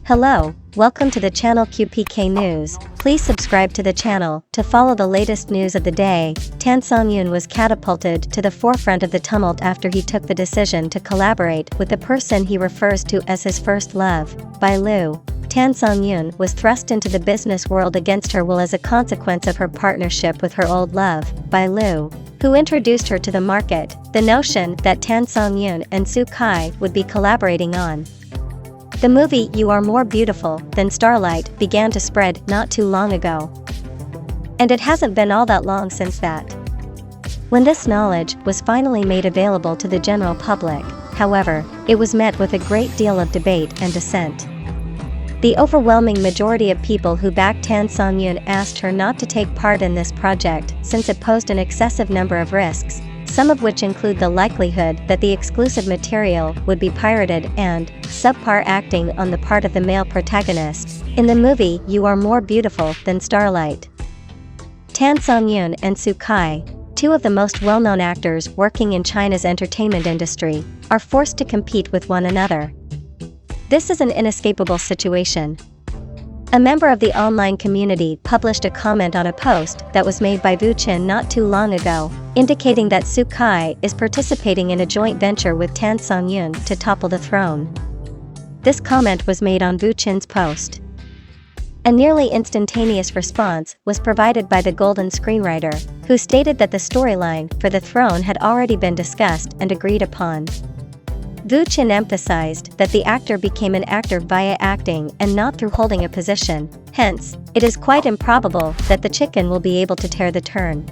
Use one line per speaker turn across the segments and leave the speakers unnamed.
Hello, welcome to the channel QPK News. Please subscribe to the channel to follow the latest news of the day. Songyun was catapulted to the forefront of the tumult after he took the decision to collaborate with the person he refers to as his first love, Bai Lu. Songyun was thrust into the business world against her will as a consequence of her partnership with her old love, Bai Lu, who introduced her to the market. The notion that Songyun and Soo Kai would be collaborating on the movie You Are More Beautiful Than Starlight began to spread not too long ago. And it hasn't been all that long since that. When this knowledge was finally made available to the general public, however, it was met with a great deal of debate and dissent. The overwhelming majority of people who backed Songyun asked her not to take part in this project since it posed an excessive number of risks, some of which include the likelihood that the exclusive material would be pirated and subpar acting on the part of the male protagonist in the movie You Are More Beautiful Than Starlight. Songyun and Soo Kai, two of the most well-known actors working in China's entertainment industry, are forced to compete with one another. This is an inescapable situation. A member of the online community published a comment on a post that was made by Vuchin not too long ago, indicating that Soo Kai is participating in a joint venture with Songyun to topple the throne. This comment was made on Vuchin's post. A nearly instantaneous response was provided by the Golden Screenwriter, who stated that the storyline for the throne had already been discussed and agreed upon. Vuchin emphasized that the actor became an actor via acting and not through holding a position, hence, it is quite improbable that the chicken will be able to tear the turn.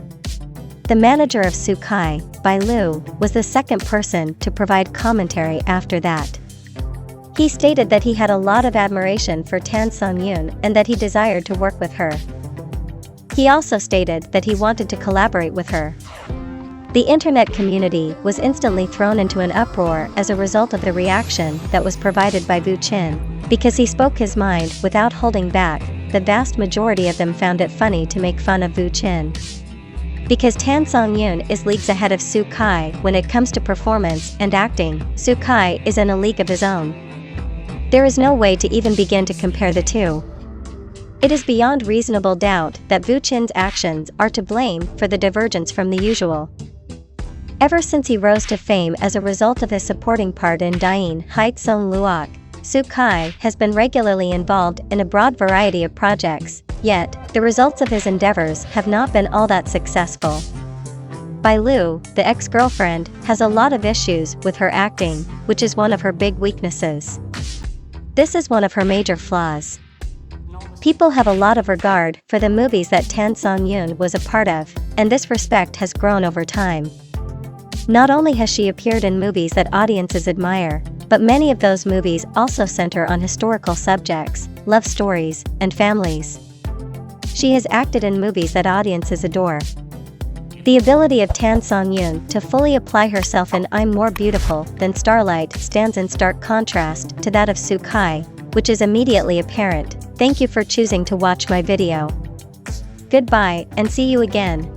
The manager of Soo Kai, Bai Lu, was the second person to provide commentary after that. He stated that he had a lot of admiration for Songyun and that he desired to work with her. He also stated that he wanted to collaborate with her. The internet community was instantly thrown into an uproar as a result of the reaction that was provided by Vuchin, because he spoke his mind without holding back. The vast majority of them found it funny to make fun of Vuchin. Because Songyun is leagues ahead of Soo Kai when it comes to performance and acting, Soo Kai is in a league of his own. There is no way to even begin to compare the two. It is beyond reasonable doubt that Vuchin's actions are to blame for the divergence from the usual. Ever since he rose to fame as a result of his supporting part in Dying Hai Song Luok, Soo Kai has been regularly involved in a broad variety of projects, yet, the results of his endeavors have not been all that successful. Bai Lu, the ex-girlfriend, has a lot of issues with her acting, which is one of her big weaknesses. This is one of her major flaws. People have a lot of regard for the movies that Songyun was a part of, and this respect has grown over time. Not only has she appeared in movies that audiences admire, but many of those movies also center on historical subjects, love stories, and families. She has acted in movies that audiences adore. The ability of Songyun to fully apply herself in I'm More Beautiful Than Starlight stands in stark contrast to that of Soo Kai, which is immediately apparent. Thank you for choosing to watch my video. Goodbye, and see you again.